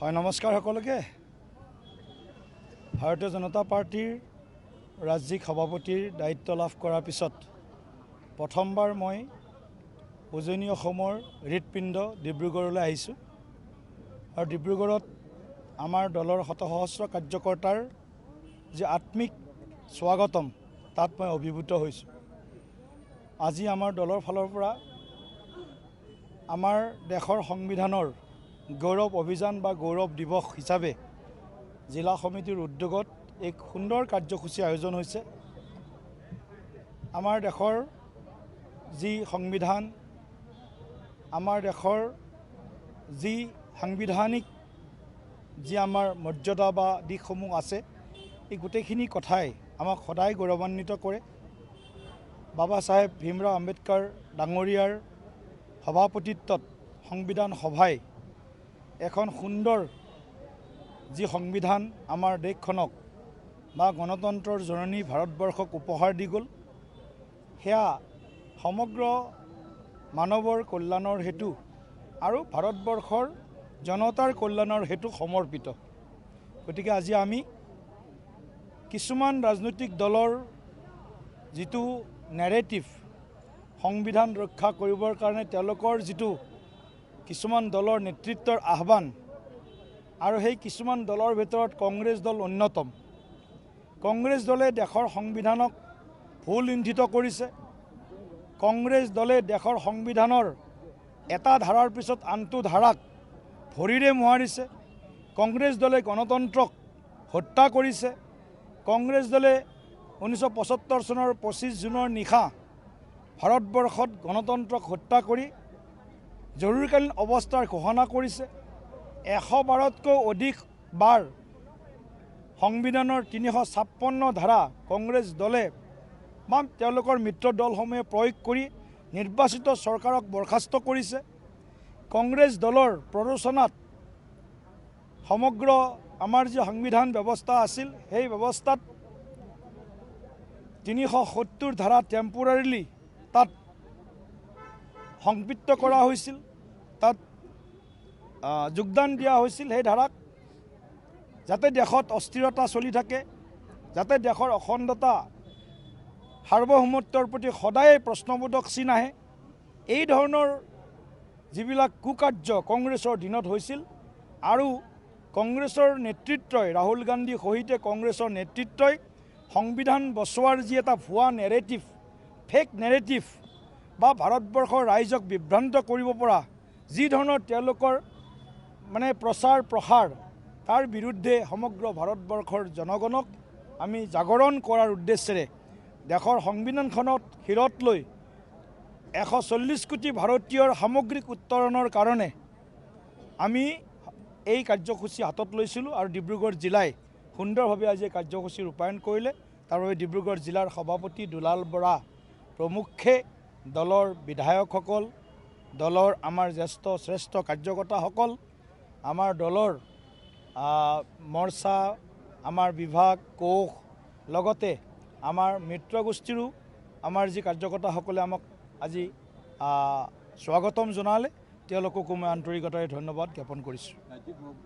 হয় নমস্কাৰ সকলোকে। ভাৰতীয় জনতা পাৰ্টিৰ ৰাজ্যিক সভাপতিৰ দায়িত্ব লাভ কৰাৰ পিছত প্ৰথমবাৰ মই উজনি অসমৰ হৃদপিণ্ড ডিব্ৰুগড়লৈ আহিছোঁ আৰু ডিব্ৰুগড়ত আমাৰ দলৰ শতসহস্ৰ কাৰ্যকৰ্তাৰ যে আত্মিক স্বাগতম তাত মই অভিভূত হৈছোঁ। আজি আমাৰ দলৰ ফালৰ পৰা আমাৰ দেশৰ সংবিধানৰ গৌৰৱ অভিযান বা গৌৰৱ দিৱস হিচাপে জিলা সমিতিৰ উদ্যোগত এক সুন্দৰ কাৰ্যসূচী আয়োজন হৈছে। আমাৰ দেশৰ যি সংবিধান, আমাৰ দেশৰ যি সাংবিধানিক যি আমাৰ মৰ্যাদা বা দিশসমূহ আছে, এই গোটেইখিনি কথাই আমাক সদায় গৌৰৱান্বিত কৰে। বাবা চাহেব ভীমৰাও আম্বেদকাৰ ডাঙৰীয়াৰ সভাপতিত্বত সংবিধান সভাই এখন সুন্দৰ যি সংবিধান আমাৰ দেশখনক বা গণতন্ত্ৰৰ জননী ভাৰতবৰ্ষক উপহাৰ দি গ'ল, সেয়া সমগ্ৰ মানৱৰ কল্যাণৰ হেতু আৰু ভাৰতবৰ্ষৰ জনতাৰ কল্যাণৰ হেতু সমৰ্পিত। গতিকে আজি আমি কিছুমান ৰাজনৈতিক দলৰ যিটো নেৰেটিভ সংবিধান ৰক্ষা কৰিবৰ কাৰণে তেওঁলোকৰ যিটো কিছুমান দলৰ নেতৃত্বৰ আহ্বান, আৰু সেই কিছুমান দলৰ ভিতৰত কংগ্ৰেছ দল অন্যতম। কংগ্ৰেছ দলে দেশৰ সংবিধানক ভুল ইংগিত কৰিছে। কংগ্ৰেছ দলে দেশৰ সংবিধানৰ এটা ধাৰাৰ পিছত আনটো ধাৰাক ভৰিৰে মোহাৰিছে। কংগ্ৰেছ দলে গণতন্ত্ৰক হত্যা কৰিছে। কংগ্ৰেছ দলে 1975 চনৰ 25 জুনৰ নিশা ভাৰতবৰ্ষত গণতন্ত্ৰক হত্যা কৰি জৰুৰীকালীন অৱস্থাৰ ঘোষণা কৰিছে। 112তকৈ অধিক বাৰ সংবিধানৰ 356 ধাৰা কংগ্ৰেছ দলে বা তেওঁলোকৰ মিত্ৰ দলসমূহে প্ৰয়োগ কৰি নিৰ্বাচিত চৰকাৰক বৰখাস্ত কৰিছে। কংগ্ৰেছ দলৰ প্ৰৰোচনাত সমগ্ৰ আমাৰ যি সংবিধান ব্যৱস্থা আছিল, সেই ব্যৱস্থাত 370 ধাৰা টেম্পৰাৰীলি তাত সংপৃক্ত কৰা হৈছিল, তাত যোগদান দিয়া হৈছিল। সেই ধাৰাক যাতে দেশত অস্থিৰতা চলি থাকে, যাতে দেশৰ অখণ্ডতা সাৰ্বভৌমত্বৰ প্ৰতি সদায় প্ৰশ্নবোধক চিন আহে, এই ধৰণৰ যিবিলাক কুকাৰ্য কংগ্ৰেছৰ দিনত হৈছিল আৰু কংগ্ৰেছৰ নেতৃত্বই ৰাহুল গান্ধী সহিতে কংগ্ৰেছৰ নেতৃত্বই সংবিধান বচোৱাৰ যি এটা ভুৱা নেৰেটিভ, ফেক নেৰেটিভ বা ভাৰতবৰ্ষৰ ৰাইজক বিভ্ৰান্ত কৰিব পৰা যি ধৰণৰ তেওঁলোকৰ প্ৰচাৰ প্ৰসাৰ, তাৰ বিৰুদ্ধে সমগ্ৰ ভাৰতবৰ্ষৰ জনগণক আমি জাগৰণ কৰাৰ উদ্দেশ্যেৰে দেশৰ সংবিধানখনত শিৰত লৈ 140 কোটি ভাৰতীয়ৰ সামগ্ৰিক উত্তৰণৰ কাৰণে আমি এই কাৰ্যসূচী হাতত লৈছিলোঁ আৰু ডিব্ৰুগড় জিলাই সুন্দৰভাৱে আজি এই কাৰ্যসূচী ৰূপায়ণ কৰিলে। তাৰ বাবে ডিব্ৰুগড় জিলাৰ সভাপতি দুলাল বৰা প্ৰমুখ্যে দলৰ বিধায়কসকল, দলৰ আমাৰ জ্যেষ্ঠ শ্ৰেষ্ঠ কাৰ্যকৰ্তাসকল, আমাৰ দলৰ মৰ্চা, আমাৰ বিভাগ, কোষ, লগতে আমাৰ মিত্ৰগোষ্ঠীৰো আমাৰ যি কাৰ্যকৰ্তাসকলে আমাক আজি স্বাগতম জনালে, তেওঁলোককো মই আন্তৰিকতাৰে ধন্যবাদ জ্ঞাপন কৰিছোঁ।